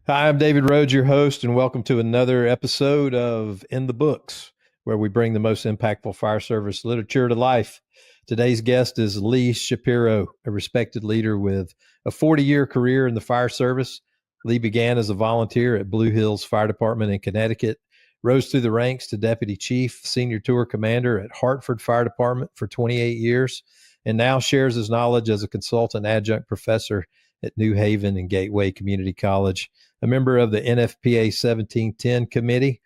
Hi, I'm David Rhodes, your host, and welcome to another episode of In the Books, where we bring the most impactful fire service literature to life. Today's guest is Lee Shapiro, a respected leader with a 40-year career in the fire service. Lee began as a volunteer at Blue Hills Fire Department in Connecticut, rose through the ranks to deputy chief, senior tour commander at Hartford Fire Department for 28 years, and now shares his knowledge as a consultant adjunct professor at New Haven and Gateway Community College, a member of the NFPA 1710 committee,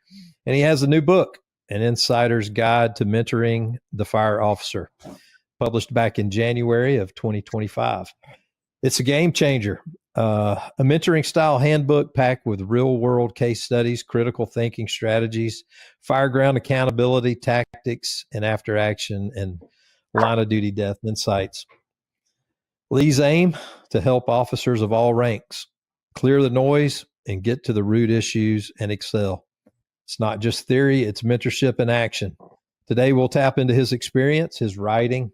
and he has a new book, An Insider's Guide to Mentoring the Fire Officer, published back in January of 2025. It's a game changer, a mentoring style handbook packed with real world case studies, critical thinking strategies, fireground accountability tactics, and after action and line of duty death insights. Lee's aim to help officers of all ranks clear the noise and get to the root issues and excel. It's not just theory, it's mentorship in action. Today, we'll tap into his experience, his writing,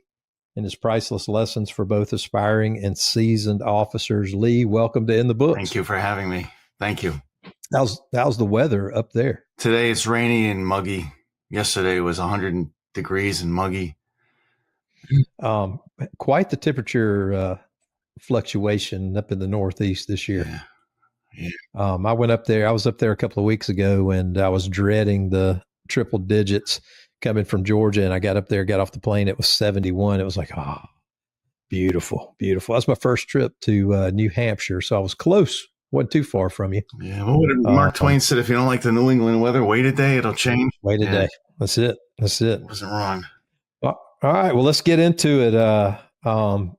and his priceless lessons for both aspiring and seasoned officers. Lee, welcome to In the Books. Thank you for having me. Thank you. How's the weather up there? Today it's rainy and muggy. Yesterday was 100 degrees and muggy. Quite the temperature fluctuation up in the Northeast this year. Yeah. I went up there. I was up there a couple of weeks ago, and I was dreading the triple digits coming from Georgia. And I got up there, got off the plane. It was 71. It was like, beautiful, beautiful. That's my first trip to New Hampshire, so I was close. Wasn't too far from you. Yeah. What would Mark Twain said? If you don't like the New England weather, wait a day. It'll change. Wait a day. That's it. Wasn't wrong. All right. Well, let's get into it.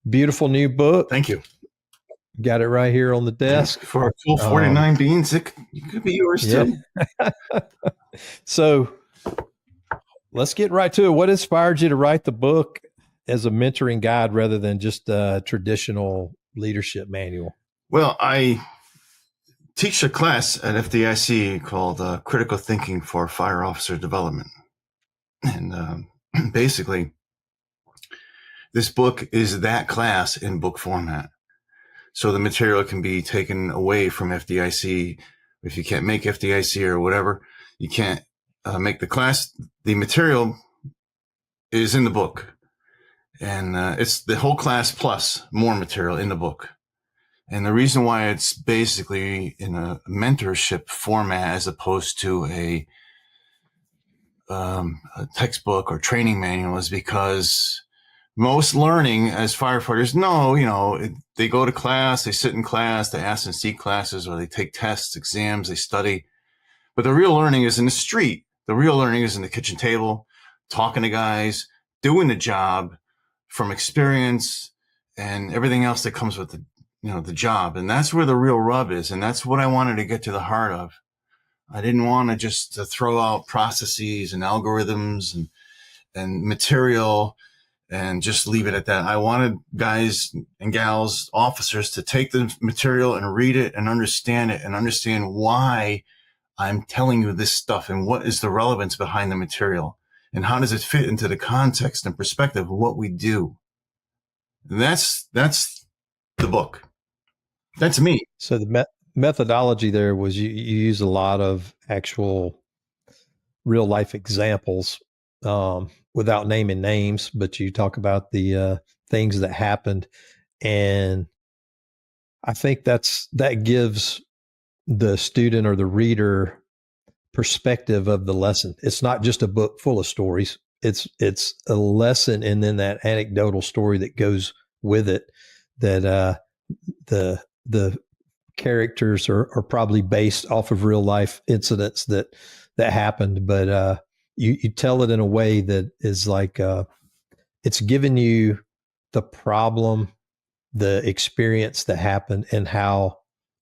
Beautiful new book. Thank you. Got it right here on the desk. For a full 49 beans, it could be yours too. So let's get right to it. What inspired you to write the book as a mentoring guide rather than just a traditional leadership manual? Well, I teach a class at FDIC called Critical Thinking for Fire Officer Development. And basically, this book is that class in book format. So the material can be taken away from FDIC. If you can't make FDIC or whatever, you can't make the class. The material is in the book. And it's the whole class plus more material in the book. And the reason why it's basically in a mentorship format as opposed to a textbook or training manual is because most learning as firefighters know, they go to class, they sit in class, they ask and see classes, or they take tests, exams, they study. But the real learning is in the street. The real learning is in the kitchen table, talking to guys, doing the job from experience and everything else that comes with the job. And that's where the real rub is. And that's what I wanted to get to the heart of. I didn't want to just throw out processes and algorithms and material and just leave it at that. I wanted guys and gals, officers, to take the material and read it and understand why I'm telling you this stuff and what is the relevance behind the material and how does it fit into the context and perspective of what we do. And that's the book. That's me. So the methodology there was you use a lot of actual real life examples, without naming names, but you talk about the things that happened. And I think that gives the student or the reader perspective of the lesson. It's not just a book full of stories. It's a lesson and then that anecdotal story that goes with it, that the characters are probably based off of real life incidents that happened, but you tell it in a way that is like it's giving you the problem, the experience that happened, and how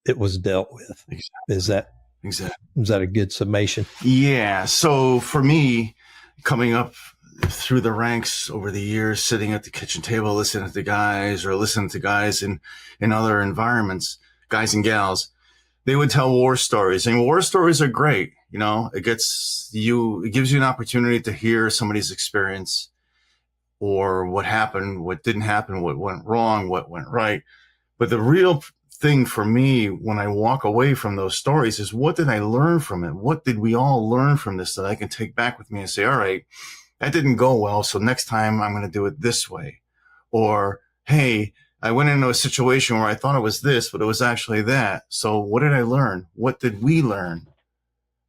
it was dealt with. Exactly. Is that a good summation? Yeah. So for me, coming up through the ranks over the years, sitting at the kitchen table, listening to guys or listening to guys in other environments, guys and gals, they would tell war stories, and war stories are great. It gives you an opportunity to hear somebody's experience or what happened, what didn't happen, what went wrong, what went right. But the real thing for me when I walk away from those stories is, what did I learn from it? What did we all learn from this that I can take back with me and say, all right, that didn't go well, so next time I'm going to do it this way. Or, hey, I went into a situation where I thought it was this, but it was actually that. So what did I learn? What did we learn?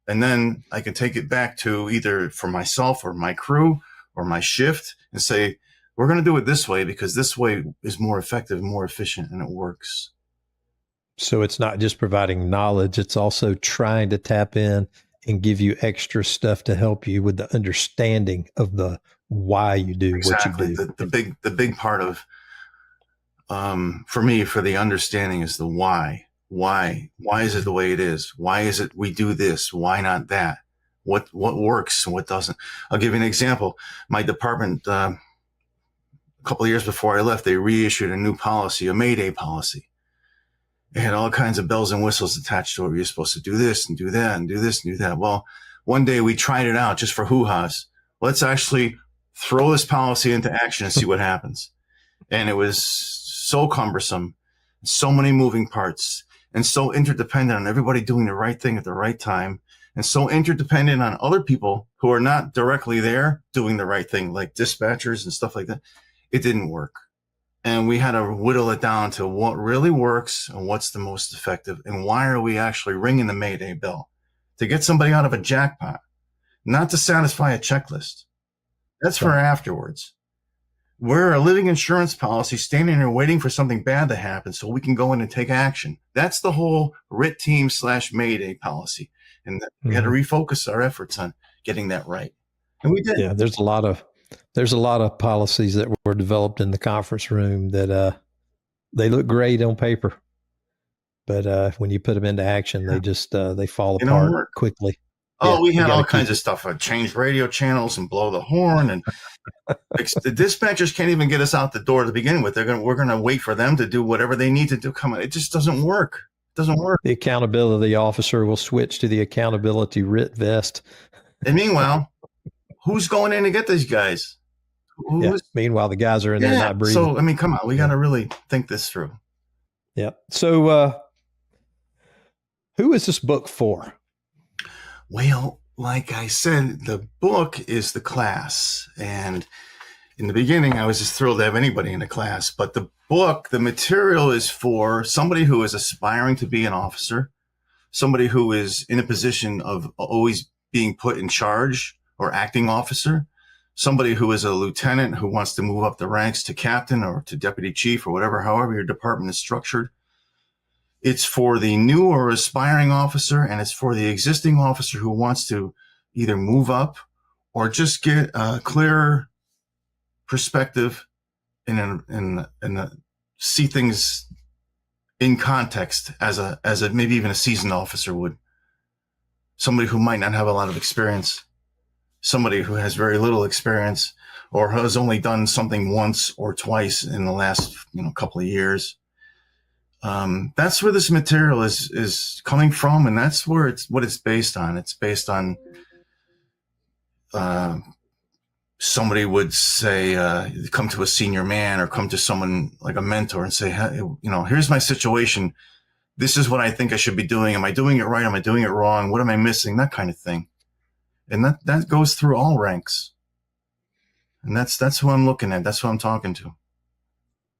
And then I can take it back to either for myself or my crew or my shift and say, we're going to do it this way because this way is more effective, more efficient, and it works. So it's not just providing knowledge, it's also trying to tap in and give you extra stuff to help you with the understanding of the why you do what you do. The big part of, for me, for the understanding is the why. Why is it the way it is? Why is it we do this? Why not that? What works and what doesn't? I'll give you an example. My department, a couple of years before I left, they reissued a new policy, a Mayday policy. It had all kinds of bells and whistles attached to it. You're supposed to do this and do that and do this and do that. Well, one day we tried it out just for hoo-has. Let's actually throw this policy into action and see what happens. And it was so cumbersome, so many moving parts, and so interdependent on everybody doing the right thing at the right time, and so interdependent on other people who are not directly there doing the right thing, like dispatchers and stuff like that. It didn't work. And we had to whittle it down to what really works and what's the most effective. And why are we actually ringing the Mayday bell? To get somebody out of a jackpot, not to satisfy a checklist. That's for afterwards. We're a living insurance policy standing there waiting for something bad to happen so we can go in and take action. That's the whole RIT team / Mayday policy. And we had to refocus our efforts on getting that right. And we did. Yeah, there's a lot of policies that were developed in the conference room that they look great on paper, but when you put them into action, they just they fall apart quickly. Oh, we had all kinds of stuff. Change radio channels and blow the horn, and the dispatchers can't even get us out the door to begin with. We're gonna wait for them to do whatever they need to do. Come on, it just doesn't work. It doesn't work. The accountability officer will switch to the accountability RIT vest. And meanwhile, who's going in to get these guys? Meanwhile, the guys are in there not breathing. So, I mean, come on, we got to really think this through. Yeah. So, who is this book for? Well, like I said, the book is the class. And in the beginning, I was just thrilled to have anybody in the class. But the book, the material is for somebody who is aspiring to be an officer, somebody who is in a position of always being put in charge or acting officer, somebody who is a lieutenant who wants to move up the ranks to captain or to deputy chief or whatever, however your department is structured. It's for the new or aspiring officer, and it's for the existing officer who wants to either move up or just get a clearer perspective and see things in context as a maybe even a seasoned officer would. Somebody who might not have a lot of experience, somebody who has very little experience or has only done something once or twice in the last couple of years. That's where this material is coming from, and that's where what it's based on. It's based on somebody would say, come to a senior man or come to someone like a mentor and say, hey, here's my situation. This is what I think I should be doing. Am I doing it right? Am I doing it wrong? What am I missing? That kind of thing. And that goes through all ranks. And that's who I'm looking at. That's who I'm talking to.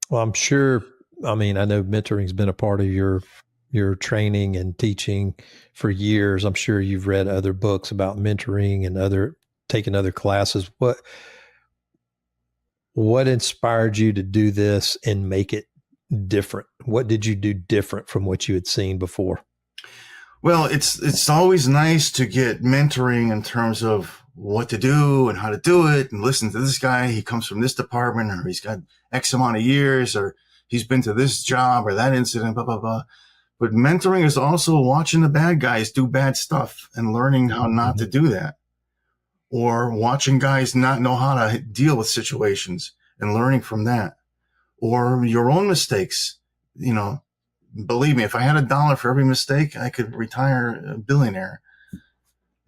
Well, I'm sure, I know mentoring's been a part of your training and teaching for years. I'm sure you've read other books about mentoring and taken other classes. What inspired you to do this and make it different? What did you do different from what you had seen before? Well, it's always nice to get mentoring in terms of what to do and how to do it, and listen to this guy. He comes from this department, or he's got X amount of years, or he's been to this job or that incident, blah, blah, blah. But mentoring is also watching the bad guys do bad stuff and learning how not to do that, or watching guys not know how to deal with situations and learning from that, or your own mistakes. Believe me, if I had $1 for every mistake, I could retire a billionaire.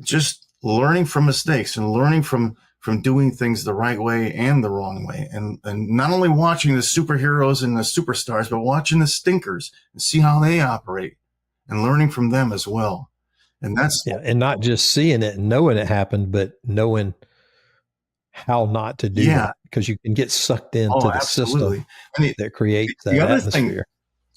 Just learning from mistakes and learning from from doing things the right way and the wrong way. And not only watching the superheroes and the superstars, but watching the stinkers and see how they operate and learning from them as well. And that's, and not just seeing it and knowing it happened, but knowing how not to do that, because you can get sucked into the system that creates that atmosphere.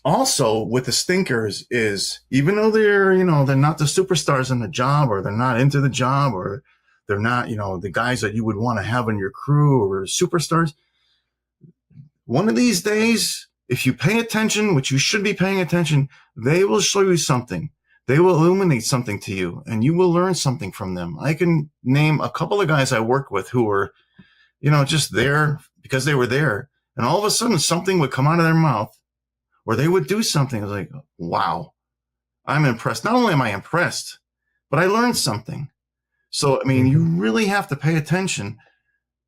Also, with the stinkers is, even though they're not the superstars in the job, or they're not into the job, or they're not, the guys that you would want to have in your crew or superstars, one of these days, if you pay attention, which you should be paying attention, they will show you something. They will illuminate something to you, and you will learn something from them. I can name a couple of guys I worked with who were, just there because they were there. And all of a sudden something would come out of their mouth, or they would do something. I was like, wow, I'm impressed. Not only am I impressed, but I learned something. So, I mean, you really have to pay attention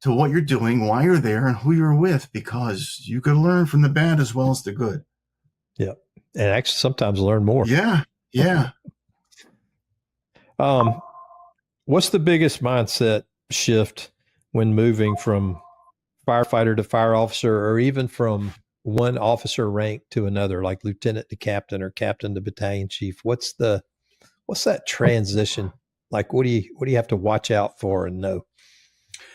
to what you're doing, why you're there, and who you're with, because you can learn from the bad as well as the good. Yeah. And actually sometimes learn more. Yeah. Yeah. What's the biggest mindset shift when moving from firefighter to fire officer, or even from one officer rank to another, like lieutenant to captain or captain to battalion chief? What's that transition like? What do you have to watch out for and know?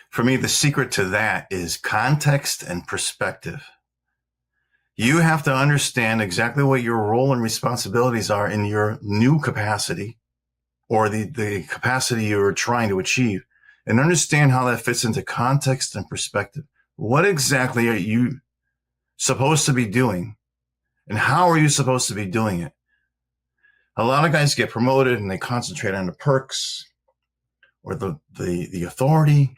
For me, the secret to that is context and perspective. You have to understand exactly what your role and responsibilities are in your new capacity, or the capacity you're trying to achieve, and understand how that fits into context and perspective. What exactly are you supposed to be doing, and how are you supposed to be doing it? A lot of guys get promoted and they concentrate on the perks, or the authority,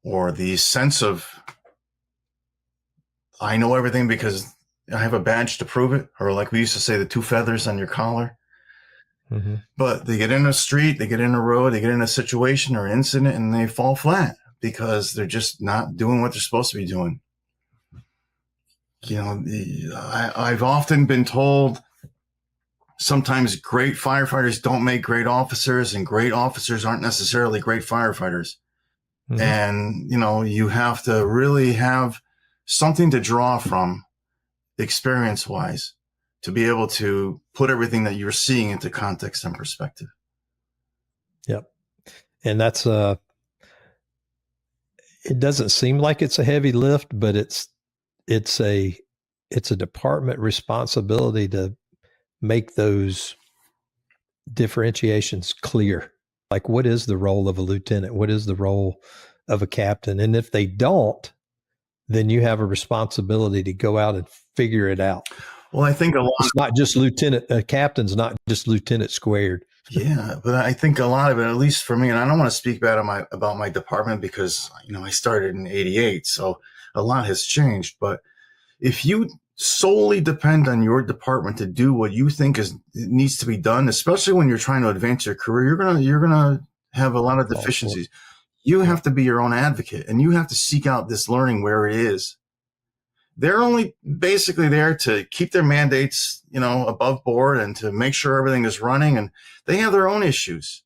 or the sense of, I know everything because I have a badge to prove it, or like we used to say, the two feathers on your collar. Mm-hmm. But they get in a street, they get in a road, they get in a situation or incident, and they fall flat because they're just not doing what they're supposed to be doing. I've often been told sometimes great firefighters don't make great officers, and great officers aren't necessarily great firefighters. Mm-hmm. And, you have to really have something to draw from experience-wise to be able to put everything that you're seeing into context and perspective. Yep. And that's it doesn't seem like it's a heavy lift, but it's a department responsibility to make those differentiations clear. Like, what is the role of a lieutenant? What is the role of a captain? And if they don't, then you have a responsibility to go out and figure it out. Well, I think it's not just captain's not just lieutenant squared. Yeah, but I think a lot of it, at least for me, and I don't want to speak bad about my department because, I started in '88, so a lot has changed. But if you solely depend on your department to do what you think needs to be done, especially when you're trying to advance your career, you're gonna have a lot of deficiencies. You have to be your own advocate, and you have to seek out this learning where it is. They're only basically there to keep their mandates, above board, and to make sure everything is running, and they have their own issues.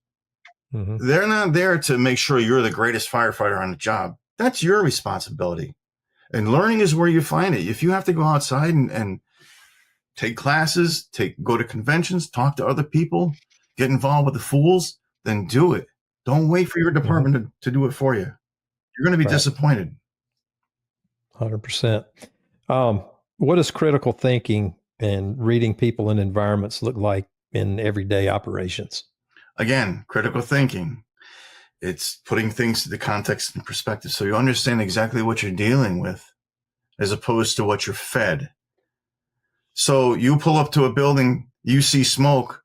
Mm-hmm. They're not there to make sure you're the greatest firefighter on the job. That's your responsibility. And learning is where you find it. If you have to go outside and take classes, go to conventions, talk to other people, get involved with the fools, then do it. Don't wait for your department to do it for you. You're going to be disappointed. 100%. What does critical thinking and reading people and environments look like in everyday operations? Again, critical thinking. It's putting things to the context and perspective so you understand exactly what you're dealing with as opposed to what you're fed. So you pull up to a building, you see smoke.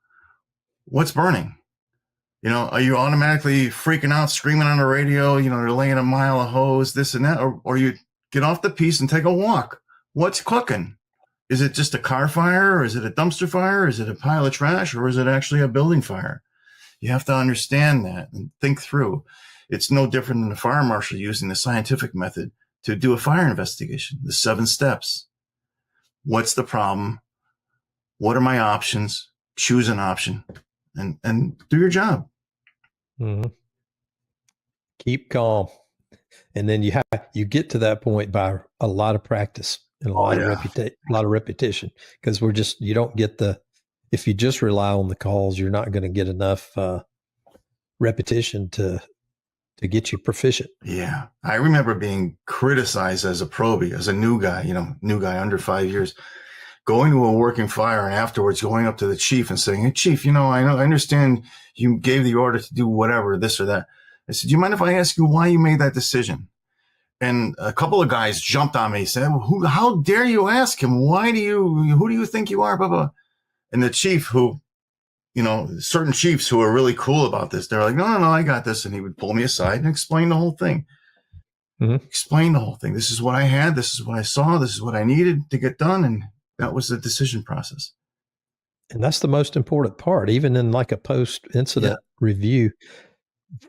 What's burning? Are you automatically freaking out, screaming on the radio, you're laying a mile of hose, this and that, or you get off the piece and take a walk? What's cooking? Is it just a car fire, or is it a dumpster fire? Is it a pile of trash, or is it actually a building fire? You have to understand that and think through. It's no different than the fire marshal using the scientific method to do a fire investigation. The 7 steps. What's the problem? What are my options? Choose an option and do your job. Mm-hmm. keep calm. And then you get to that point by a lot of practice and a Oh lot of yeah. repetition, because you don't get if you just rely on the calls, you're not going to get enough repetition to get you proficient. Yeah. I remember being criticized as a probie, as a new guy, under 5 years, going to a working fire and afterwards going up to the chief and saying, "Hey, chief, I understand you gave the order to do whatever, this or that." I said, "Do you mind if I ask you why you made that decision?" And a couple of guys jumped on me, said, well, "How dare you ask him? Who do you think you are?" Blah, blah. And the chief, who, certain chiefs who are really cool about this, they're like, no, I got this. And he would pull me aside and explain the whole thing. Mm-hmm. Explain the whole thing. This is what I had. This is what I saw. This is what I needed to get done. And that was the decision process. And that's the most important part. Even in like a post-incident review,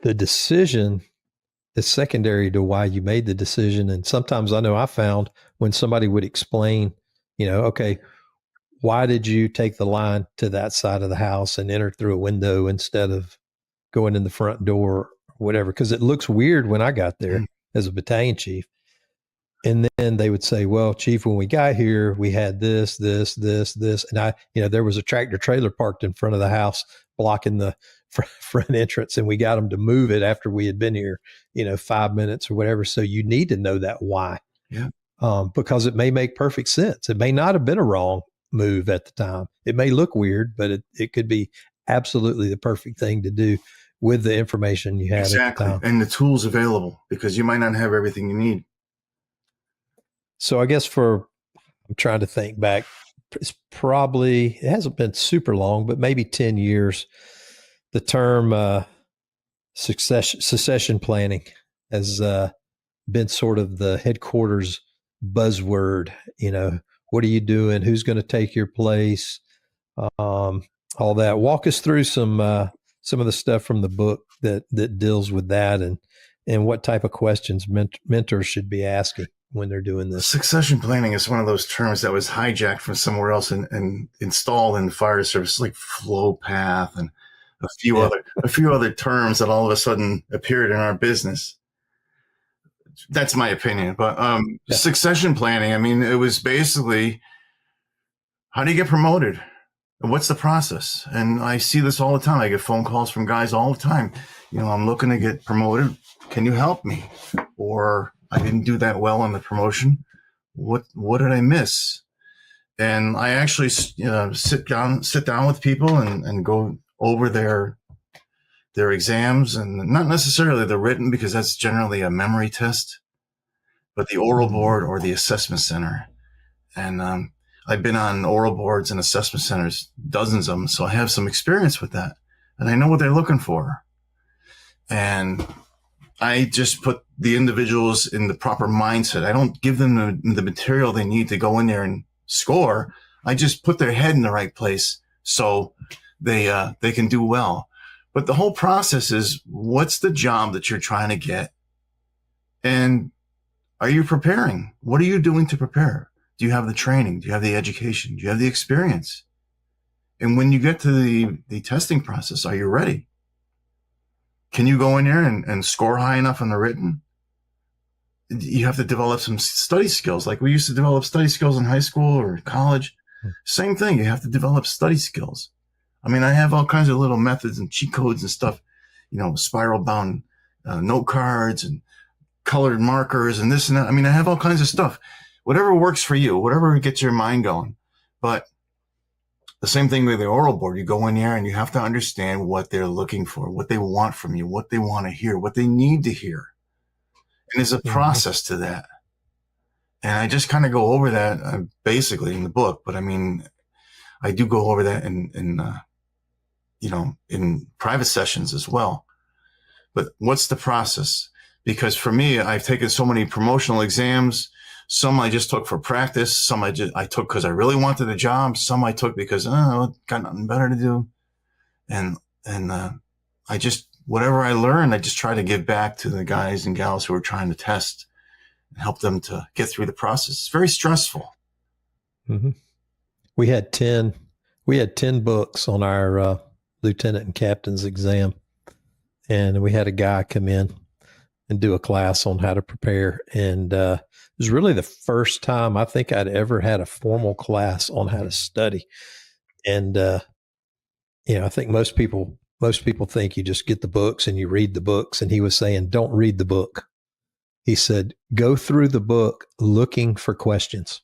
the decision is secondary to why you made the decision. And sometimes I know I found when somebody would explain, okay, why did you take the line to that side of the house and enter through a window instead of going in the front door or whatever? Because it looks weird when I got there as a battalion chief. And then they would say, "Well, chief, when we got here, we had this. And there was a tractor trailer parked in front of the house blocking the front entrance, and we got them to move it after we had been here, 5 minutes or whatever." So you need to know that why. Yeah. Because it may make perfect sense. It may not have been a wrong move at the time. It may look weird, but it could be absolutely the perfect thing to do with the information you had at the time. And the tools available, because you might not have everything you need. So I guess I'm trying to think back, it hasn't been super long, but maybe 10 years, the term succession planning has been sort of the headquarters buzzword. What are you doing? Who's going to take your place? All that. Walk us through some of the stuff from the book that deals with that, and what type of questions mentors should be asking when they're doing this. Succession planning is one of those terms that was hijacked from somewhere else and installed in the fire service, like flow path and a few other terms that all of a sudden appeared in our business. That's my opinion. But succession planning, it was basically, how do you get promoted? What's the process? And I see this all the time. I get phone calls from guys all the time. I'm looking to get promoted. Can you help me? Or I didn't do that well on the promotion. What did I miss? And I actually sit down with people and go over their exams, and not necessarily the written, because that's generally a memory test, but the oral board or the assessment center. And I've been on oral boards and assessment centers, dozens of them, so I have some experience with that, and I know what they're looking for. And I just put the individuals in the proper mindset. I don't give them the material they need to go in there and score. I just put their head in the right place so they can do well. But the whole process is, what's the job that you're trying to get? And are you preparing? What are you doing to prepare? Do you have the training? Do you have the education? Do you have the experience? And when you get to the testing process, are you ready? Can you go in there and score high enough on the written? You have to develop some study skills, like we used to develop study skills in high school or college. Same thing. You have to develop study skills. I have all kinds of little methods and cheat codes and stuff, spiral bound note cards and colored markers and this and that. I have all kinds of stuff, whatever works for you, whatever gets your mind going. But the same thing with the oral board. You go in there and you have to understand what they're looking for, what they want from you, what they want to hear, what they need to hear. And there's a process to that. And I just kind of go over that basically in the book. But I do go over that in private sessions as well. But what's the process? Because for me, I've taken so many promotional exams. Some I just took for practice. Some I took because I really wanted a job. Some I took because got nothing better to do. And I just, whatever I learned, I just try to give back to the guys and gals who are trying to test and help them to get through the process. It's very stressful. Mm-hmm. We had 10 books on our lieutenant and captain's exam. And we had a guy come in and do a class on how to prepare. And it was really the first time I think I'd ever had a formal class on how to study. And I think most people think you just get the books and you read the books. And he was saying, don't read the book. He said, go through the book looking for questions.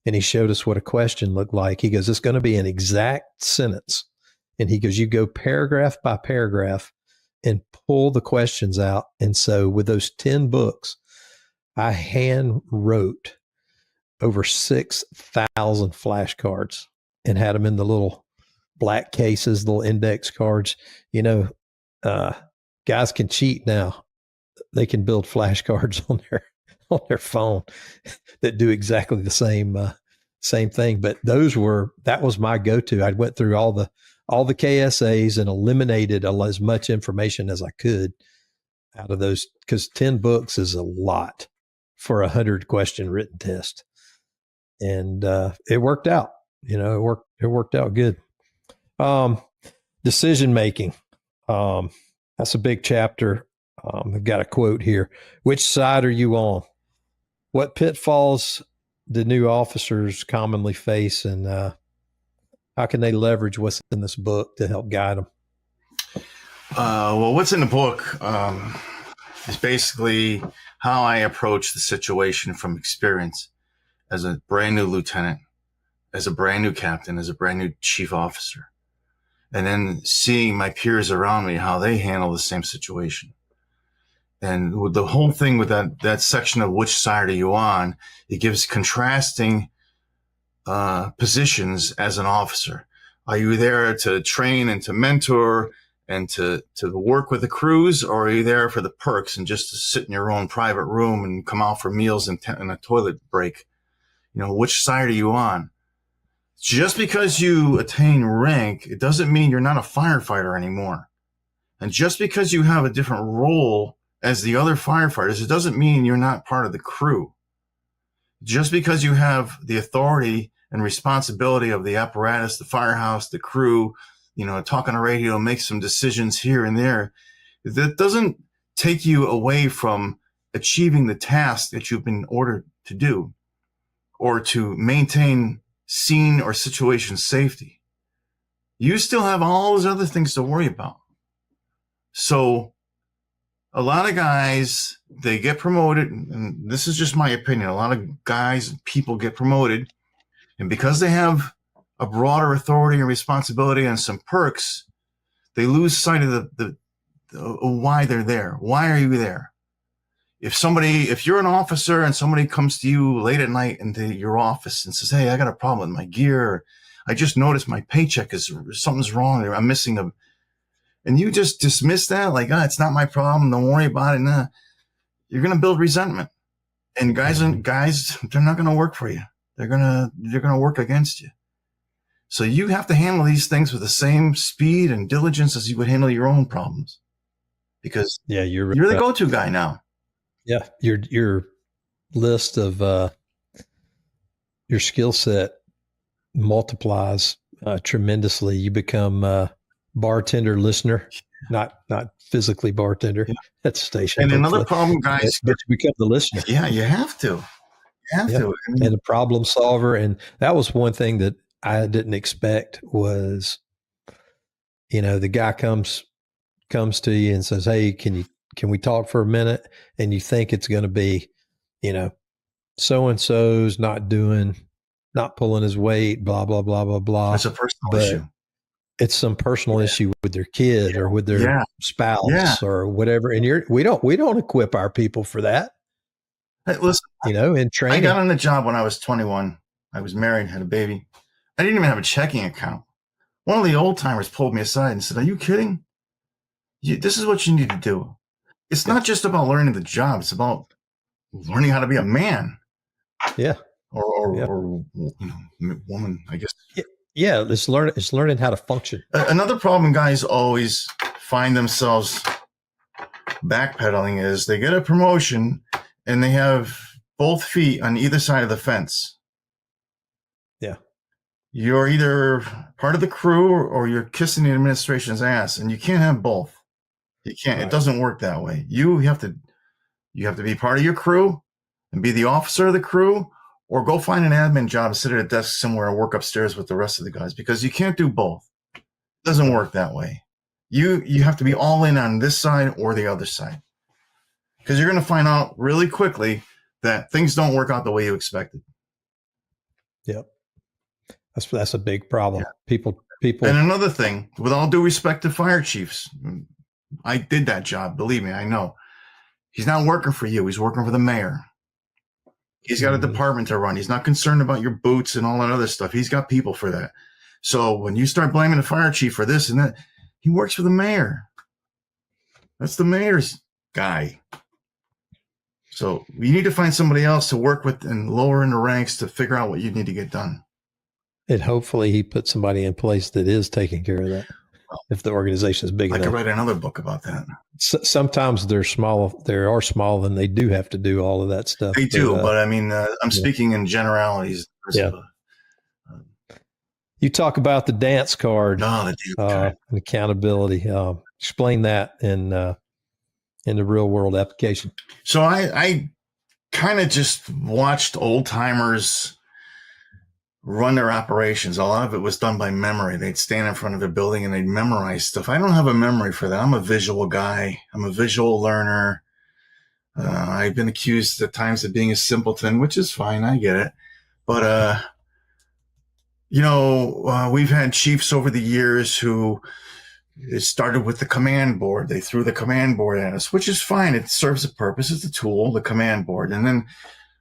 And he showed us what a question looked like. He goes, it's going to be an exact sentence. And he goes, you go paragraph by paragraph and pull the questions out. And so with those 10 books, I hand wrote over 6,000 flashcards and had them in the little black cases, little index cards. Guys can cheat now. They can build flashcards on their phone that do exactly the same thing. But that was my go-to. I went through all the KSAs and eliminated as much information as I could out of those, because 10 books is a lot for a 100-question written test. And it worked out. It worked out good. Decision making. That's a big chapter. I've got a quote here. Which side are you on? What pitfalls do new officers commonly face, and how can they leverage what's in this book to help guide them? Well, what's in the book is basically how I approach the situation from experience as a brand new lieutenant, as a brand new captain, as a brand new chief officer, and then seeing my peers around me, how they handle the same situation. And with the whole thing with that section of which side are you on, it gives contrasting positions as an officer. Are you there to train and to mentor and to work with the crews, or are you there for the perks and just to sit in your own private room and come out for meals and a toilet break? Which side are you on? Just because you attain rank, it doesn't mean you're not a firefighter anymore. And just because you have a different role as the other firefighters, it doesn't mean you're not part of the crew. Just because you have the authority and responsibility of the apparatus, the firehouse, the crew, talk on a radio, make some decisions here and there, that doesn't take you away from achieving the task that you've been ordered to do, or to maintain scene or situation safety. You still have all those other things to worry about. So a lot of guys, they get promoted, and this is just my opinion. A lot of guys, people get promoted, and because they have a broader authority and responsibility and some perks, they lose sight of the why they're there. Why are you there? If you're an officer and somebody comes to you late at night into your office and says, hey, I got a problem with my gear. I just noticed my paycheck something's wrong. I'm missing and you just dismiss that like, it's not my problem. Don't worry about it. Nah. You're going to build resentment, and guys, they're not going to work for you. They're going to work against you. So you have to handle these things with the same speed and diligence as you would handle your own problems, because you're the go-to guy now. Yeah. Your list of, your skill set multiplies tremendously. You become bartender listener, not physically bartender at the station. And another problem, guys, but you become the listener. Yeah, you have to. And a problem solver. And that was one thing that I didn't expect was, the guy comes to you and says, hey, can we talk for a minute? And you think it's going to be, so-and-so's not pulling his weight, blah, blah, blah, blah, blah. It's a personal issue. It's some personal issue with their kid or with their spouse or whatever. And we don't equip our people for that. Hey, listen, in training. I got on the job when I was 21. I was married, had a baby. I didn't even have a checking account. One of the old timers pulled me aside and said, are you kidding? This is what you need to do. It's not just about learning the job. It's about learning how to be a man. Yeah. Or woman, I guess. Yeah. It's learning how to function. Another problem guys always find themselves backpedaling is they get a promotion and they have both feet on either side of the fence. Yeah. You're either part of the crew or you're kissing the administration's ass, and you can't have both. You can't. Right. It doesn't work that way. You have to You have to be part of your crew and be the officer of the crew, or go find an admin job and sit at a desk somewhere and work upstairs with the rest of the guys, because you can't do both. It doesn't work that way. You have to be all in on this side or the other side, because you're going to find out really quickly that things don't work out the way you expected. Yep. That's a big problem. Yeah. People. And another thing, with all due respect to fire chiefs, I did that job. Believe me, I know. He's not working for you. He's working for the mayor. He's got a department to run. He's not concerned about your boots and all that other stuff. He's got people for that. So when you start blaming the fire chief for this and that, he works for the mayor. That's the mayor's guy. So you need to find somebody else to work with and lower in the ranks to figure out what you need to get done. And hopefully he puts somebody in place that is taking care of that. If the organization is big enough. I could write another book about that. Sometimes they're small. They are small, and they do have to do all of that stuff. They do, but I mean, I'm speaking in generalities. Yeah. You talk about the dance card. Oh, the dance card. And accountability. Explain that in the real world application. So I kind of just watched old timers run their operations. A lot of it was done by memory. They'd stand in front of a building and they'd memorize stuff. I don't have a memory for that. I'm a visual guy. I'm a visual learner. I've been accused at times of being a simpleton, which is fine. I get it. But, we've had chiefs over the years who it started with the command board. They threw the command board at us, which is fine. It serves a purpose. It's a tool, the command board. And then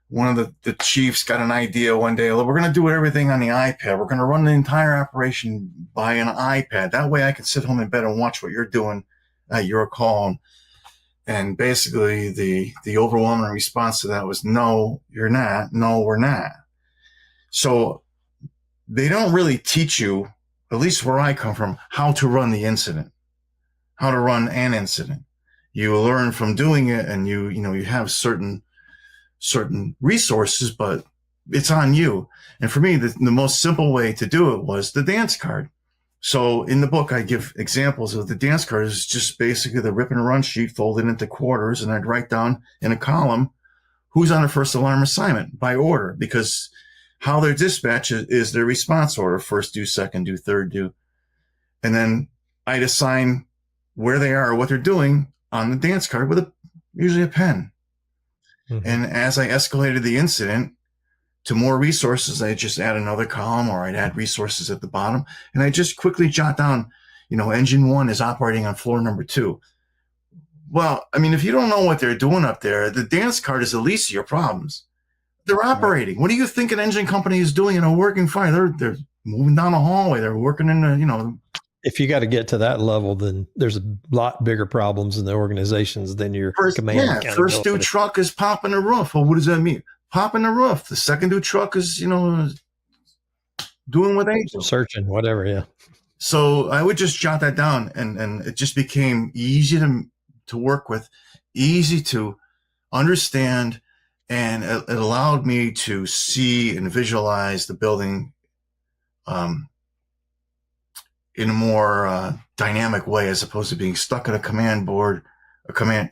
one of the chiefs got an idea one day. We're going to do everything on the iPad. We're going to run the entire operation by an iPad. That way I can sit home in bed and watch what you're doing at your call. And basically the overwhelming response to that was, no, you're not. No, we're not. So they don't really teach you, at least where I come from, how to run the incident, how to run an incident. You learn from doing it, and you have certain resources, but it's on you. And for me, the most simple way to do it was the dance card. So in the book, I give examples of the dance card. Is just basically the rip and run sheet folded into quarters. And I'd write down in a column who's on a first alarm assignment by order, because how they're dispatched is their response order. First do, second do, third do. And then I'd assign where they are or what they're doing on the dance card with usually a pen. Mm-hmm. And as I escalated the incident to more resources, I just add another column, or I'd add resources at the bottom. And I just quickly jot down, engine 1 is operating on floor number 2. Well, I mean, if you don't know what they're doing up there, the dance card is the least of your problems. They're operating. What do you think an engine company is doing in a working fire? They're moving down a hallway. They're working in the, If you got to get to that level, then there's a lot bigger problems in the organizations than your command. Yeah, first due truck is popping the roof. Well, what does that mean? Popping the roof. The second due truck is, doing what they do. Searching, whatever, yeah. So I would just jot that down, and it just became easy to work with, easy to understand, and it allowed me to see and visualize the building in a more dynamic way, as opposed to being stuck at a command board, a command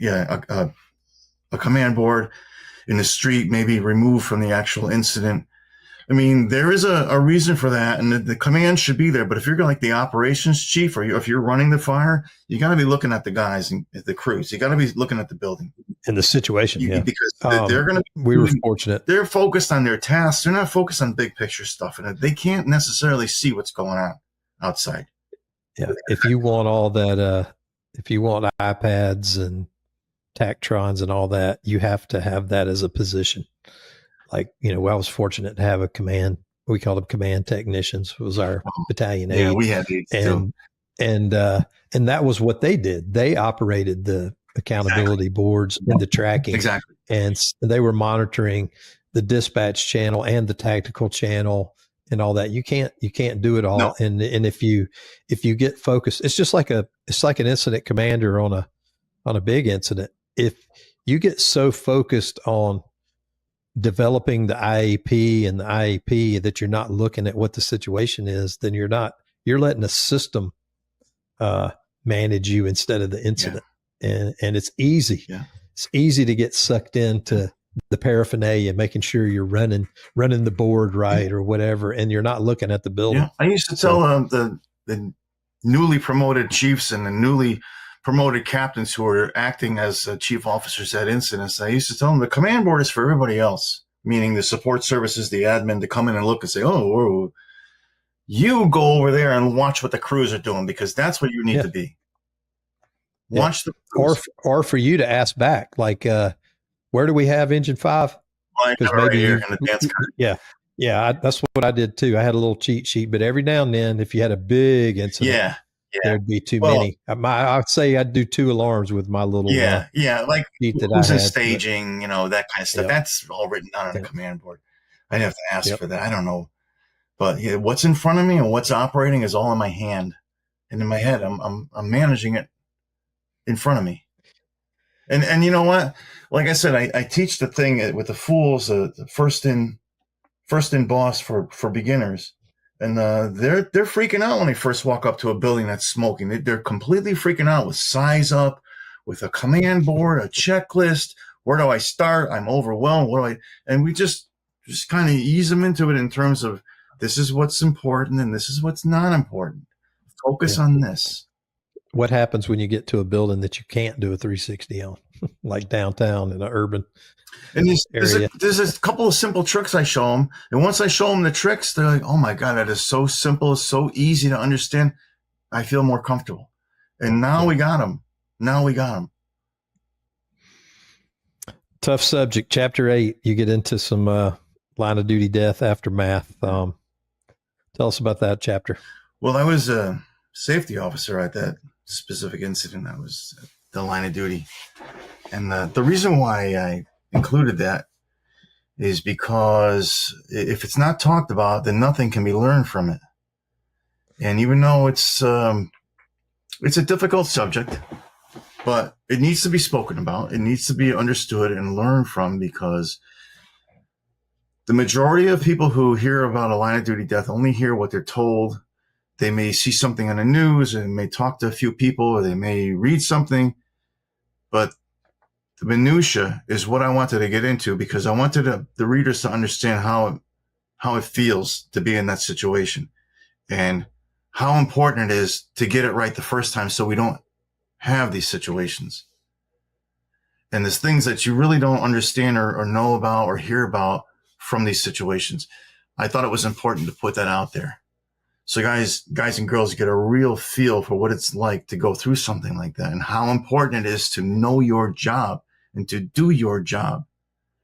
board in the street, maybe removed from the actual incident. I mean, there is a reason for that, and the command should be there. But if you're like the operations chief, or if you're running the fire, you got to be looking at the guys and the crews. You got to be looking at the building and the situation. Because they're going to. We were fortunate. They're focused on their tasks. They're not focused on big picture stuff, and they can't necessarily see what's going on outside. Yeah, if you want all that, if you want iPads and Tactrons and all that, you have to have that as a position. Like, I was fortunate to have a command. We called them command technicians. It was our battalion aide. Yeah, we had these too. And that was what they did. They operated the accountability boards and the tracking. Exactly. And they were monitoring the dispatch channel and the tactical channel and all that. You can't do it all. No. And if you get focused, it's just like an incident commander on a big incident. If you get so focused on developing the IAP and the IAP that you're not looking at what the situation is, then you're letting a system manage you instead of the incident. Yeah. And it's easy. Yeah. it's easy to get sucked into the paraphernalia, making sure you're running the board right or whatever, and you're not looking at the building. Yeah, I used to tell the newly promoted chiefs and the newly promoted captains who are acting as chief officers at incidents. I used to tell them the command board is for everybody else, meaning the support services, the admin, to come in and look and say, "Oh, whoa, you go over there and watch what the crews are doing, because that's where you need to be. Watch the crews." Or for you to ask back, like, where do we have engine 5? Because maybe right here in the dance card. Yeah, that's what I did too. I had a little cheat sheet, but every now and then, if you had a big incident, there'd be too many. I'd say I'd do 2 alarms with my little like sheet that who's I in had, staging, that kind of stuff. That's all written down on the command board. I'd have to ask for that. I don't know, but what's in front of me and what's operating is all in my hand and in my head. I'm managing it in front of me. And you know what? Like I said, I teach the thing with the fools, the first in boss for beginners, and they're freaking out when they first walk up to a building that's smoking. They're completely freaking out with size up, with a command board, a checklist. Where do I start? I'm overwhelmed. And we just kind of ease them into it in terms of, this is what's important and this is what's not important. Focus on this. What happens when you get to a building that you can't do a 360 on, like downtown in an urban area? There's a couple of simple tricks I show them. And once I show them the tricks, they're like, "Oh my God, that is so simple. It's so easy to understand." I feel more comfortable. And now we got them. Tough subject. Chapter 8, you get into some line of duty death aftermath. Tell us about that chapter. Well, I was a safety officer at that specific incident. I was the line of duty. And the reason why I included that is because if it's not talked about, then nothing can be learned from it. And even though it's a difficult subject, but it needs to be spoken about. It needs to be understood and learned from, because the majority of people who hear about a line of duty death only hear what they're told. They may see something on the news and may talk to a few people, or they may read something, but the minutia is what I wanted to get into, because I wanted the readers to understand how it feels to be in that situation and how important it is to get it right the first time, so we don't have these situations. And there's things that you really don't understand or know about or hear about from these situations. I thought it was important to put that out there, so guys and girls get a real feel for what it's like to go through something like that, and how important it is to know your job and to do your job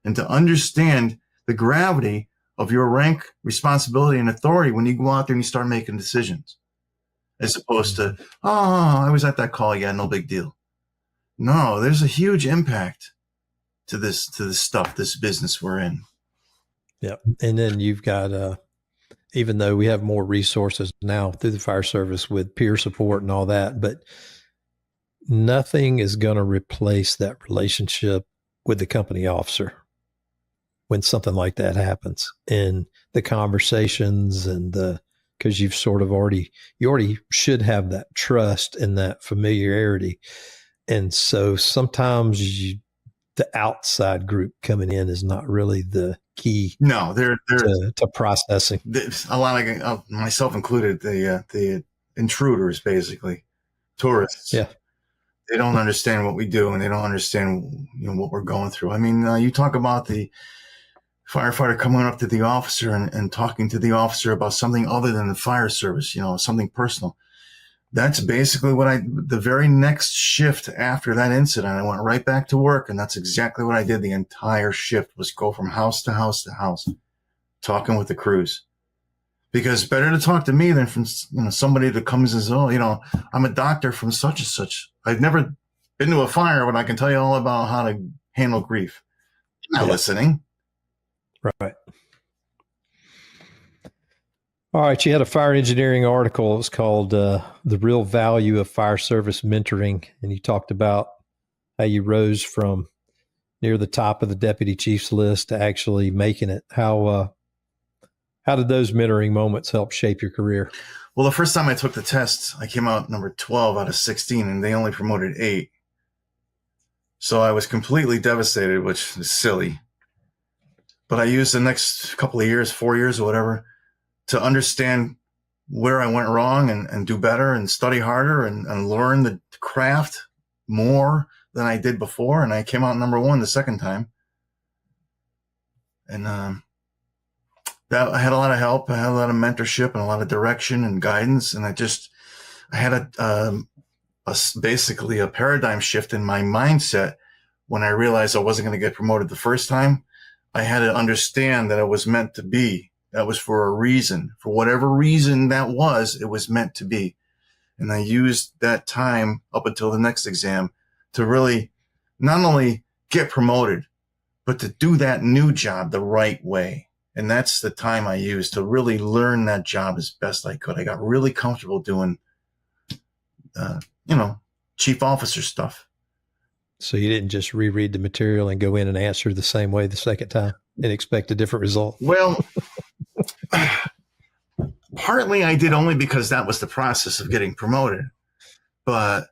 and to understand the gravity of your rank, responsibility, and authority when you go out there and you start making decisions, as opposed to, "Oh, I was at that call. Yeah, no big deal." No, there's a huge impact to this stuff, this business we're in. Yeah. And then you've got, even though we have more resources now through the fire service with peer support and all that, but nothing is going to replace that relationship with the company officer when something like that happens, and the conversations and because you've sort of you already should have that trust and that familiarity. And so sometimes the outside group coming in is not really the key. No, they're to processing. A lot of, myself included, the intruders, basically tourists. Yeah, they don't understand what we do, and they don't understand what we're going through. I mean, you talk about the firefighter coming up to the officer and talking to the officer about something other than the fire service, something personal. That's basically the very next shift after that incident, I went right back to work, and that's exactly what I did. The entire shift was go from house to house to house, talking with the crews, because better to talk to me than from somebody that comes and says, "Oh, I'm a doctor from such and such. I've never been to a fire, but I can tell you all about how to handle grief." You're not listening. Right. All right. You had a fire engineering article. It was called The Real Value of Fire Service Mentoring. And you talked about how you rose from near the top of the deputy chief's list to actually making it. How did those mentoring moments help shape your career? Well, the first time I took the test, I came out number 12 out of 16, and they only promoted 8. So I was completely devastated, which is silly. But I used the next couple of years, 4 years or whatever, to understand where I went wrong and do better and study harder and learn the craft more than I did before. And I came out number one the second time. And that I had a lot of help. I had a lot of mentorship and a lot of direction and guidance. And I had basically a paradigm shift in my mindset when I realized I wasn't going to get promoted the first time. I had to understand that it was meant to be. That was for a reason. For whatever reason that was, it was meant to be. And I used that time up until the next exam to really not only get promoted, but to do that new job the right way. And that's the time I used to really learn that job as best I could. I got really comfortable doing, chief officer stuff. So you didn't just reread the material and go in and answer the same way the second time and expect a different result? Well, partly I did only because that was the process of getting promoted. But,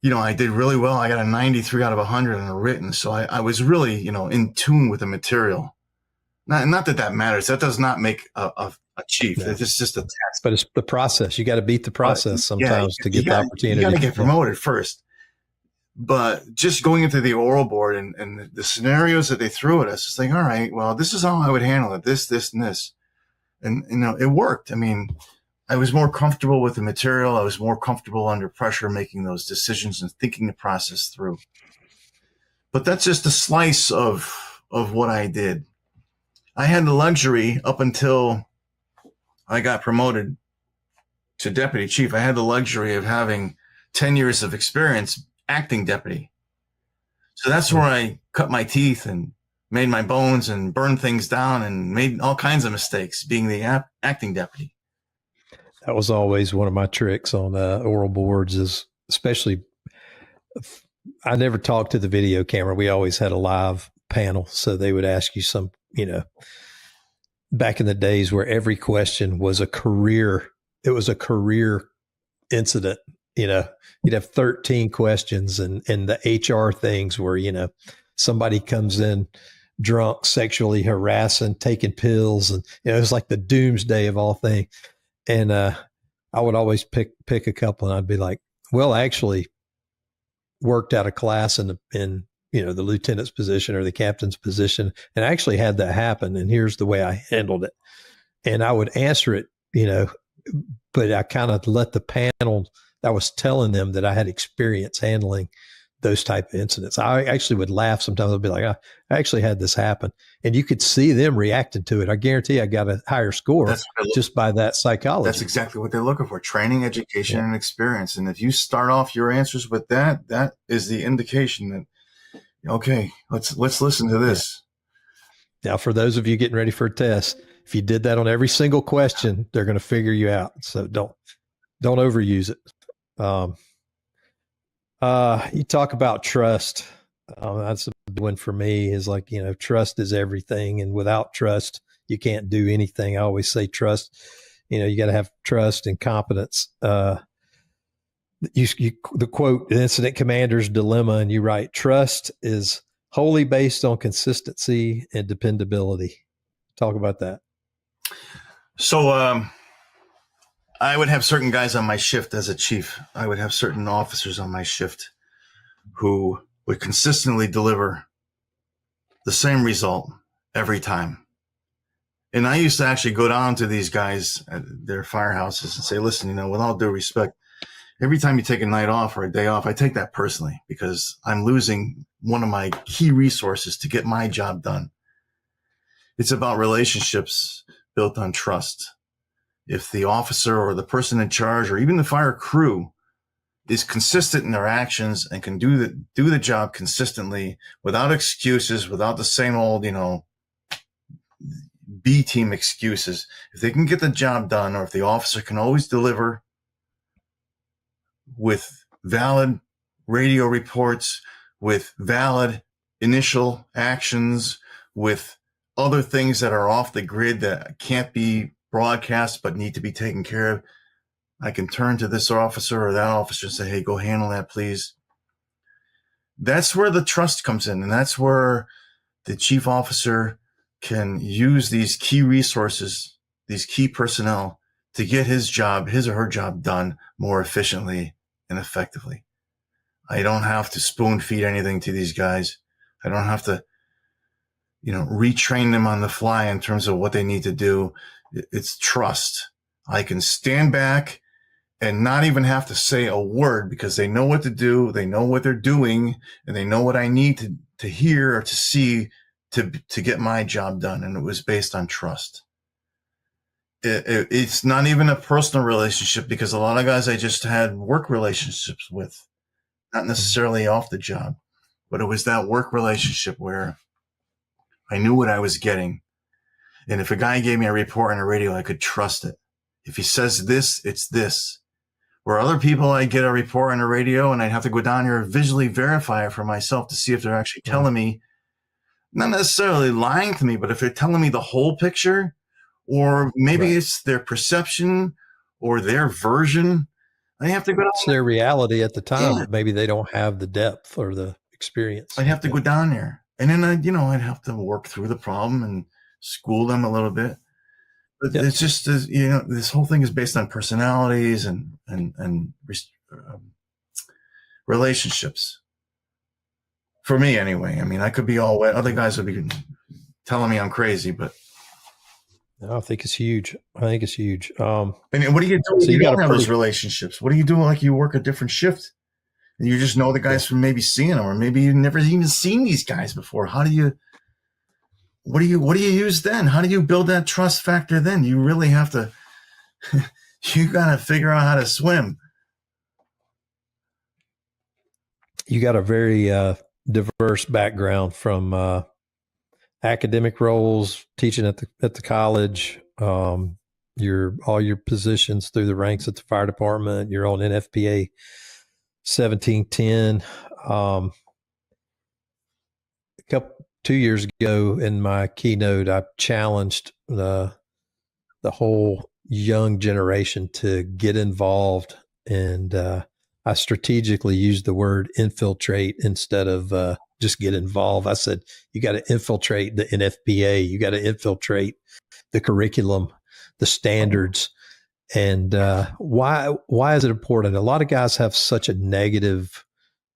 I did really well. I got a 93 out of 100 on a written. So I was really, in tune with the material. Not that matters. That does not make a chief. No. It's just a test. But it's the process. You got to beat the process sometimes to get the opportunity. You got to get promoted first. But just going into the oral board and the scenarios that they threw at us, it's like, all right, well, this is how I would handle it. This, and this. And, it worked. I mean, I was more comfortable with the material. I was more comfortable under pressure making those decisions and thinking the process through. But that's just a slice of what I did. I had the luxury up until I got promoted to deputy chief. I had the luxury of having 10 years of experience acting deputy. So that's where I cut my teeth and made my bones and burned things down and made all kinds of mistakes being the acting deputy. That was always one of my tricks on oral boards, is especially I never talked to the video camera. We always had a live panel. So they would ask you some, back in the days where every question was it was a career incident. You'd have 13 questions and the HR things where, somebody comes in drunk, sexually harassing, taking pills. And it was like the doomsday of all things. And I would always pick a couple and I'd be like, well, I actually worked out a class in the lieutenant's position or the captain's position. And I actually had that happen. And here's the way I handled it. And I would answer it, but I kind of let the panel, I was telling them that I had experience handling those type of incidents. I actually would laugh sometimes. I'd be like, I actually had this happen. And you could see them reacting to it. I guarantee I got a higher score just by that psychology. That's exactly what they're looking for: training, education, and experience. And if you start off your answers with that is the indication that, okay, let's listen to this. Now, for those of you getting ready for a test, if you did that on every single question, they're going to figure you out. So don't overuse it. You talk about trust. That's a big one for me, is like, trust is everything. And without trust, you can't do anything. I always say trust, you got to have trust and competence. The quote, the incident commander's dilemma, and you write, trust is wholly based on consistency and dependability. Talk about that. So, I would have certain guys on my shift as a chief. I would have certain officers on my shift who would consistently deliver the same result every time. And I used to actually go down to these guys at their firehouses and say, listen, with all due respect, every time you take a night off or a day off, I take that personally because I'm losing one of my key resources to get my job done. It's about relationships built on trust. If the officer or the person in charge or even the fire crew is consistent in their actions and can do the job consistently without excuses, without the same old, B team excuses, if they can get the job done, or if the officer can always deliver with valid radio reports, with valid initial actions, with other things that are off the grid that can't be broadcast but need to be taken care of, I can turn to this officer or that officer and say, hey, go handle that, please. That's where the trust comes in. And that's where the chief officer can use these key resources, these key personnel, to get his or her job done more efficiently and effectively. I don't have to spoon feed anything to these guys. I don't have to, retrain them on the fly in terms of what they need to do. It's trust. I can stand back and not even have to say a word because they know what to do. They know what they're doing, and they know what I need to hear or to see to get my job done. And it was based on trust. It's not even a personal relationship because a lot of guys I just had work relationships with, not necessarily off the job, but it was that work relationship where I knew what I was getting. And if a guy gave me a report on the radio, I could trust it. If he says this, it's this. Where other people, I get a report on the radio and I'd have to go down here and visually verify it for myself to see if they're actually telling me, not necessarily lying to me, but if they're telling me the whole picture, or maybe it's their perception or their version. I have to go down. It's their reality at the time, but maybe they don't have the depth or the experience. I'd have to go down there. And then I'd have to work through the problem and school them a little bit. But it's just, this whole thing is based on personalities and relationships. For me, anyway. I mean, I could be all wet. Other guys would be telling me I'm crazy, but I think it's huge. And what do you do when you don't have those relationships? What do you do like you work a different shift and you just know the guys from maybe seeing them, or maybe you've never even seen these guys before? What do you use then? How do you build that trust factor then? You really have to, you got to figure out how to swim. You got a very diverse background from academic roles, teaching at the college, all your positions through the ranks at the fire department. You're on NFPA 1710. 2 years ago in my keynote, I challenged the whole young generation to get involved, and I strategically used the word infiltrate instead of just get involved. I said, you got to infiltrate the NFPA. You got to infiltrate the curriculum, the standards. And why is it important? A lot of guys have such a negative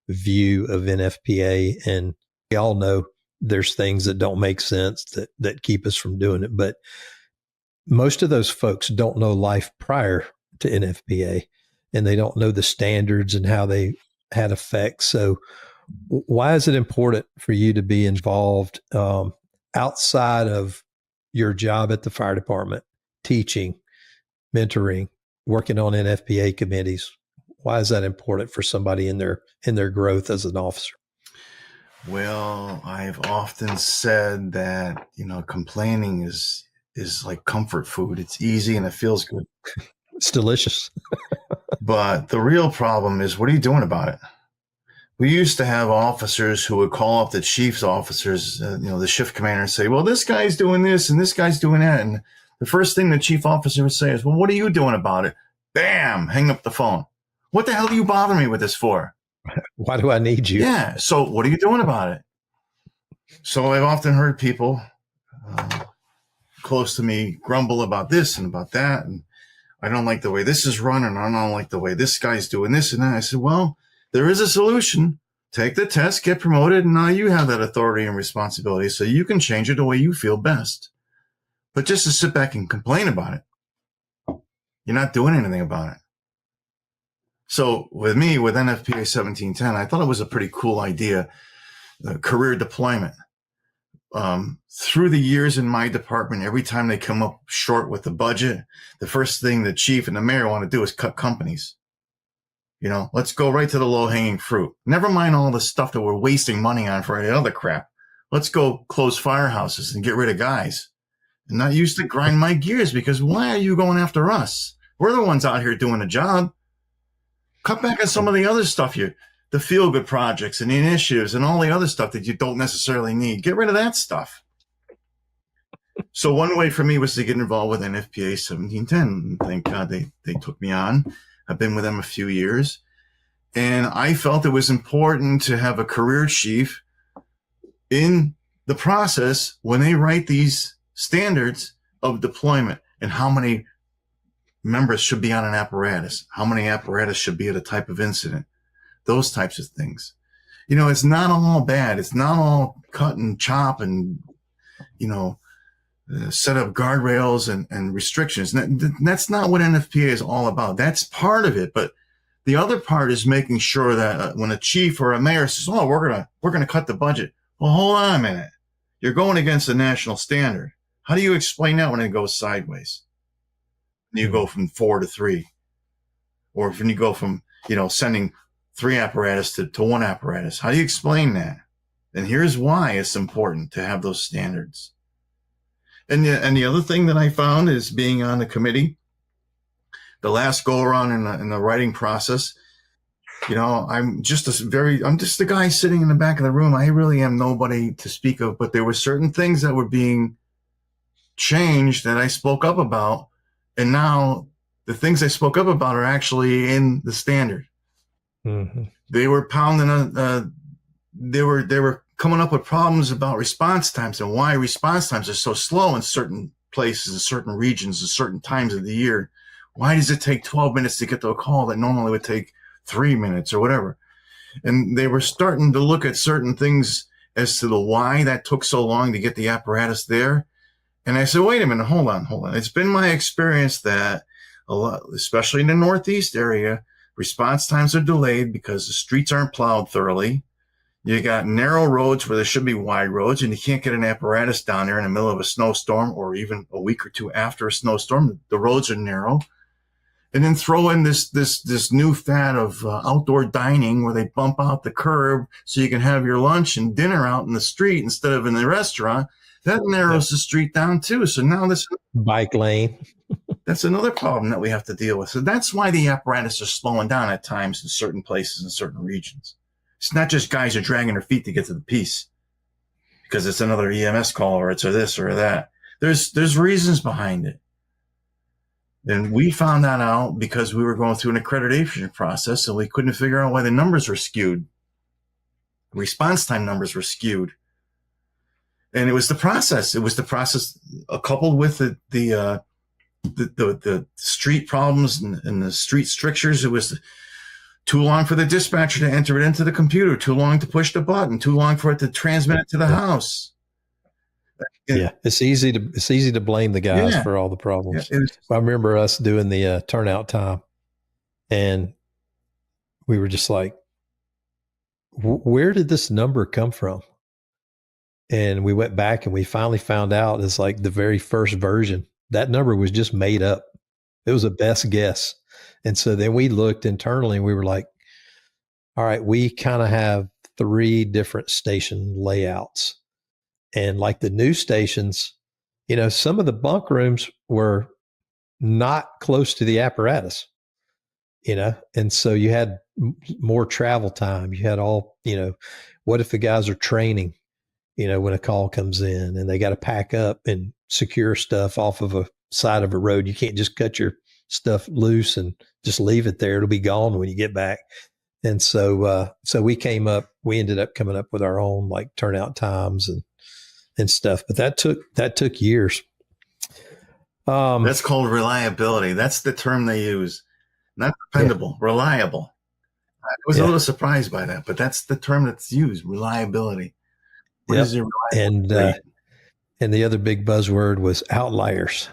view of NFPA, and we all know there's things that don't make sense that keep us from doing it. But most of those folks don't know life prior to NFPA, and they don't know the standards and how they had effects. So why is it important for you to be involved outside of your job at the fire department, teaching, mentoring, working on NFPA committees? Why is that important for somebody in their growth as an officer? Well, I've often said that, complaining is like comfort food. It's easy and it feels good. It's delicious. But the real problem is, what are you doing about it? We used to have officers who would call up the chief's officers, the shift commander, and say, well, this guy's doing this and this guy's doing that. And the first thing the chief officer would say is, well, what are you doing about it? Bam, hang up the phone. What the hell do you bother me with this for? Why do I need you? Yeah. So what are you doing about it? So I've often heard people close to me grumble about this and about that. And I don't like the way this is run, and I don't like the way this guy's doing this and that. I said, well, there is a solution. Take the test, get promoted, and now you have that authority and responsibility, so you can change it the way you feel best. But just to sit back and complain about it, you're not doing anything about it. So with me, with NFPA 1710, I thought it was a pretty cool idea, career deployment. Through the years in my department, every time they come up short with the budget, the first thing the chief and the mayor want to do is cut companies. Let's go right to the low-hanging fruit. Never mind all the stuff that we're wasting money on for any other crap. Let's go close firehouses and get rid of guys. And that used to grind my gears, because why are you going after us? We're the ones out here doing the job. Cut back on some of the other stuff the feel-good projects and the initiatives and all the other stuff that you don't necessarily need. Get rid of that stuff. So one way for me was to get involved with NFPA 1710. Thank God they took me on. I've been with them a few years. And I felt it was important to have a career chief in the process when they write these standards of deployment and how many members should be on an apparatus, how many apparatus should be at a type of incident, those types of things. It's not all bad. It's not all cut and chop and, set up guardrails and restrictions. That's not what NFPA is all about. That's part of it. But the other part is making sure that when a chief or a mayor says, "Oh, we're gonna cut the budget," well, hold on a minute. You're going against the national standard. How do you explain that when it goes sideways? You go from 4 to 3, or when you go from sending 3 apparatus to 1 apparatus. How do you explain that? And here's why it's important to have those standards. And the other thing that I found is being on the committee, the last go around in the writing process, I'm just the guy sitting in the back of the room. I really am nobody to speak of, but there were certain things that were being changed that I spoke up about. And now the things I spoke up about are actually in the standard. Mm-hmm. They were pounding they were coming up with problems about response times and why response times are so slow in certain places, in certain regions, at certain times of the year. Why does it take 12 minutes to get to a call that normally would take 3 minutes or whatever? And they were starting to look at certain things as to the why that took so long to get the apparatus there. And I said, wait a minute, hold on. It's been my experience that a lot, especially in the Northeast area, response times are delayed because the streets aren't plowed thoroughly. You got narrow roads where there should be wide roads, and you can't get an apparatus down there in the middle of a snowstorm or even a week or two after a snowstorm. The roads are narrow. And then throw in this new fad of outdoor dining where they bump out the curb so you can have your lunch and dinner out in the street instead of in the restaurant. That narrows the street down too. So now this bike lane. That's another problem that we have to deal with. So that's why the apparatus are slowing down at times in certain places in certain regions. It's not just guys are dragging their feet to get to the piece because it's another EMS call or it's or this or that. There's reasons behind it. And we found that out because we were going through an accreditation process and we couldn't figure out why the numbers were skewed. Response time numbers were skewed. And it was the process. It was the process coupled with the street problems and the street strictures. It was too long for the dispatcher to enter it into the computer, too long to push the button, too long for it to transmit it to the house. Yeah, it's easy to blame the guys for all the problems. Yeah, I remember us doing the turnout time, and we were just like, where did this number come from? And we went back and we finally found out it's like the very first version. That number was just made up. It was a best guess. And so then we looked internally and we were like, all right, we kind of have 3 different station layouts. And like the new stations, some of the bunk rooms were not close to the apparatus, and so you had more travel time. You had all, what if the guys are training, when a call comes in and they got to pack up and secure stuff off of a side of a road. You can't just cut your stuff loose and just leave it there. It'll be gone when you get back. And so we ended up coming up with our own like turnout times and stuff, but that took years. That's called reliability. That's the term they use. Not dependable, reliable. I was a little surprised by that, but that's the term that's used, reliability. What is your reliability? And the other big buzzword was outliers.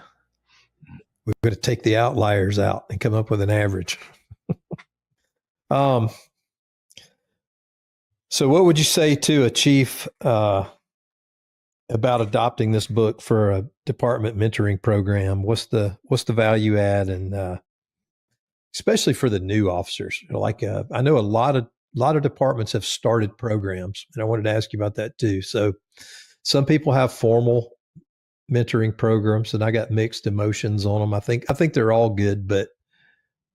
We're going to take the outliers out and come up with an average. So what would you say to a chief about adopting this book for a department mentoring program? What's the value add, and especially for the new officers? Like I know a lot of departments have started programs, and I wanted to ask you about that too. So some people have formal mentoring programs, and I got mixed emotions on them. I think they're all good, but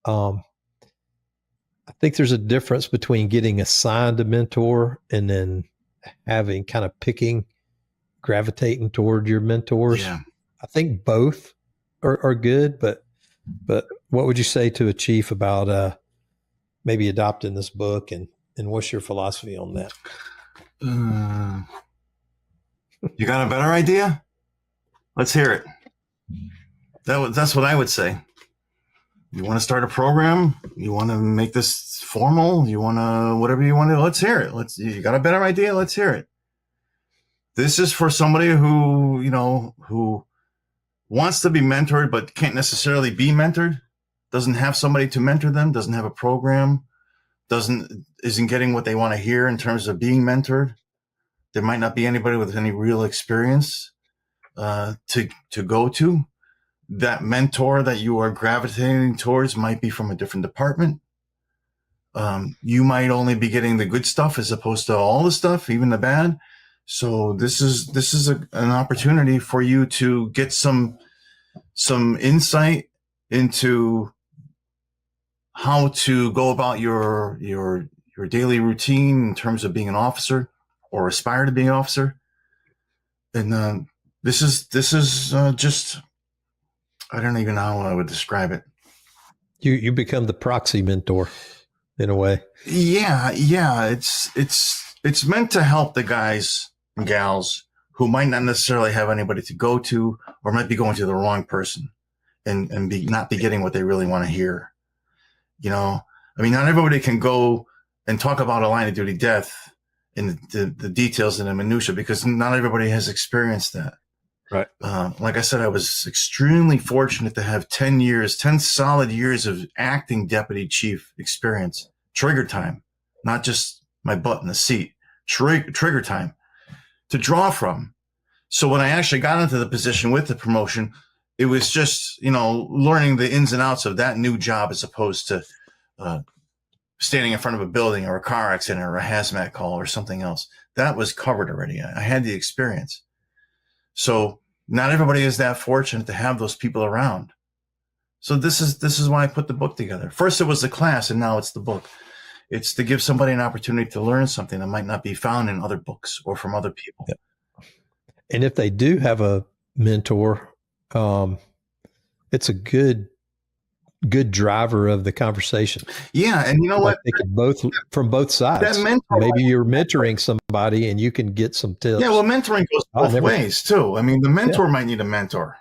I think there's a difference between getting assigned a mentor and then having kind of gravitating toward your mentors. Yeah. I think both are good, but what would you say to a chief about maybe adopt in this book, and what's your philosophy on that? You got a better idea? Let's hear it. That's what I would say. You want to start a program? You want to make this formal? You want to, whatever you want to, let's hear it. You got a better idea? Let's hear it. This is for somebody who, who wants to be mentored, but can't necessarily be mentored, doesn't have somebody to mentor them, doesn't have a program, isn't getting what they want to hear in terms of being mentored. There might not be anybody with any real experience to go to. That mentor that you are gravitating towards might be from a different department. You might only be getting the good stuff as opposed to all the stuff, even the bad. So this is an opportunity for you to get some insight into how to go about your daily routine in terms of being an officer or aspire to be an officer. And this is just, I don't even know how I would describe it. You become the proxy mentor in a way. Yeah. It's meant to help the guys and gals who might not necessarily have anybody to go to, or might be going to the wrong person and not be getting what they really want to hear. Not everybody can go and talk about a line of duty death and the details and the minutia, because not everybody has experienced that. Right. Like I said, I was extremely fortunate to have 10 solid years of acting deputy chief experience, trigger time, not just my butt in the seat, trigger time to draw from. So when I actually got into the position with the promotion, it was just, learning the ins and outs of that new job as opposed to standing in front of a building or a car accident or a hazmat call or something else. That was covered already. I had the experience. So not everybody is that fortunate to have those people around. So this is why I put the book together. First it was the class, and now it's the book. It's to give somebody an opportunity to learn something that might not be found in other books or from other people. Yeah. And if they do have a mentor, it's a good driver of the conversation. Yeah, and you know what? They could from both sides. Maybe you're mentoring somebody and you can get some tips. Yeah, well, mentoring goes both ways too. I mean, the mentor might need a mentor,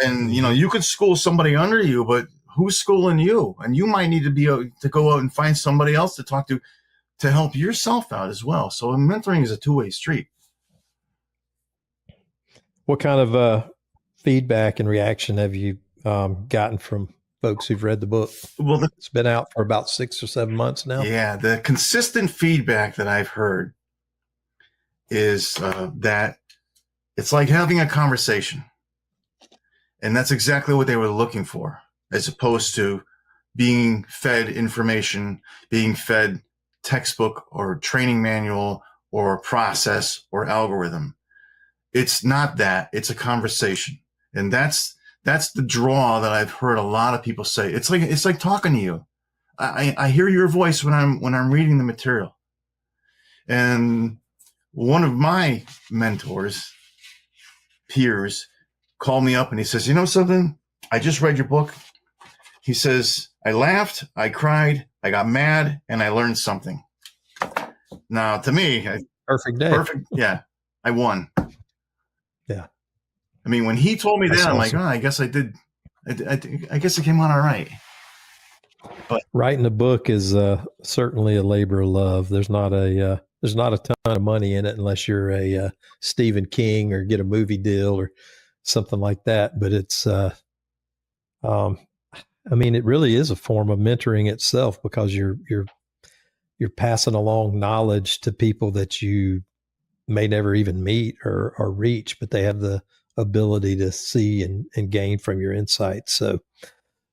and you could school somebody under you, but who's schooling you? And you might need to go out and find somebody else to talk to help yourself out as well. So mentoring is a two-way street. What kind of feedback and reaction have you gotten from folks who've read the book? Well, it's been out for about 6 or 7 months now. Yeah, the consistent feedback that I've heard is that it's like having a conversation. And that's exactly what they were looking for, as opposed to being fed information, being fed textbook or training manual or process or algorithm. It's not that. It's a conversation. And that's the draw that I've heard a lot of people say. It's like talking to you. I hear your voice when I'm reading the material. And one of my mentors, peers, called me up and he says, "You know something? I just read your book." He says, "I laughed, I cried, I got mad, and I learned something." Now, to me, perfect day. Perfect. Yeah, I won. Yeah. I mean, when he told me that, I'm like, I guess I did. I guess it came out all right. But writing a book is certainly a labor of love. There's not a ton of money in it unless you're a Stephen King or get a movie deal or something like that. But it's, it really is a form of mentoring itself, because you're passing along knowledge to people that you may never even meet or reach, but they have the ability to see and gain from your insights. So,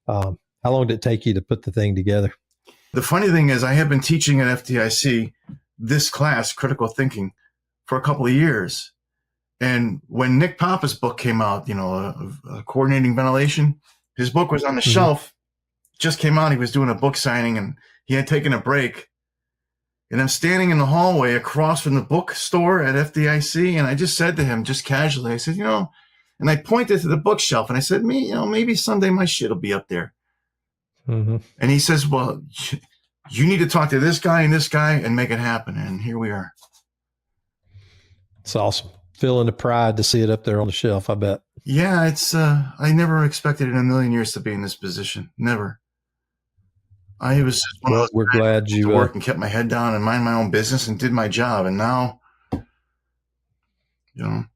how long did it take you to put the thing together? The funny thing is, I have been teaching at FDIC this class, critical thinking, for a couple of years. And when Nick Papa's book came out, coordinating ventilation, his book was on the shelf, just came out. He was doing a book signing and he had taken a break. And I'm standing in the hallway across from the bookstore at FDIC. And I just said to him, just casually, I said, and I pointed to the bookshelf and I said, maybe someday my shit will be up there. Mm-hmm. And he says, "Well, You need to talk to this guy and make it happen. And here we are. It's awesome. Feeling the pride to see it up there on the shelf, I bet. Yeah, it's I never expected in a million years to be in this position. Never. I was just one of those We're glad you work and kept my head down and mind my own business and did my job. And now, now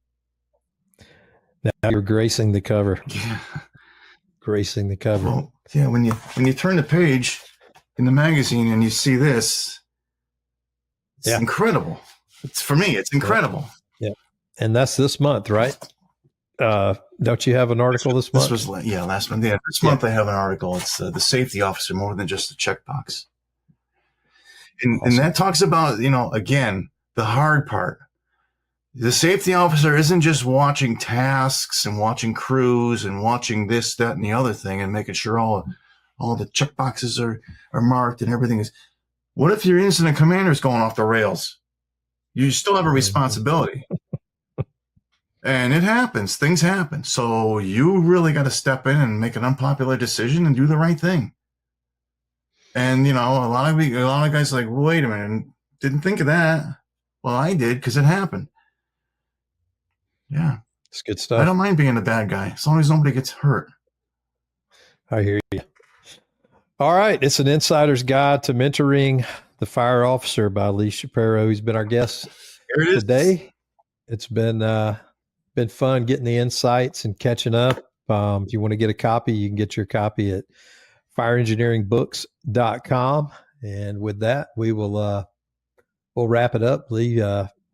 you're gracing the cover. Yeah. Gracing the cover. Well, yeah, when you turn the page in the magazine and you see this, it's incredible. It's for me, it's incredible. Yeah. And that's this month, right? Don't you have an article this month? This was last month. Yeah, this month I have an article. It's the safety officer more than just a checkbox. And that talks about, again, the hard part. The safety officer isn't just watching tasks and watching crews and watching this, that, and the other thing and making sure all the checkboxes are marked and everything is. What if your incident commander is going off the rails? You still have a responsibility. And it happens. Things happen. So you really got to step in and make an unpopular decision and do the right thing. And, a lot of guys are like, wait a minute, didn't think of that. Well, I did because it happened. Yeah. It's good stuff. I don't mind being the bad guy as long as nobody gets hurt. I hear you. All right. It's an insider's guide to mentoring the fire officer by Lee Shapiro. He's been our guest today. It's been fun getting the insights and catching up. If you want to get a copy, you can get your copy at fireengineeringbooks.com. And with that, we'll wrap it up. Lee,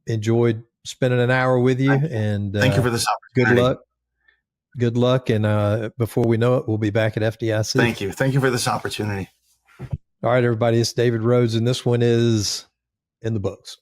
enjoyed spending an hour with you. And thank you for this opportunity. Good luck. And before we know it, we'll be back at FDIC. Thank you. Thank you for this opportunity. All right, everybody. It's David Rhodes, and this one is In the Books.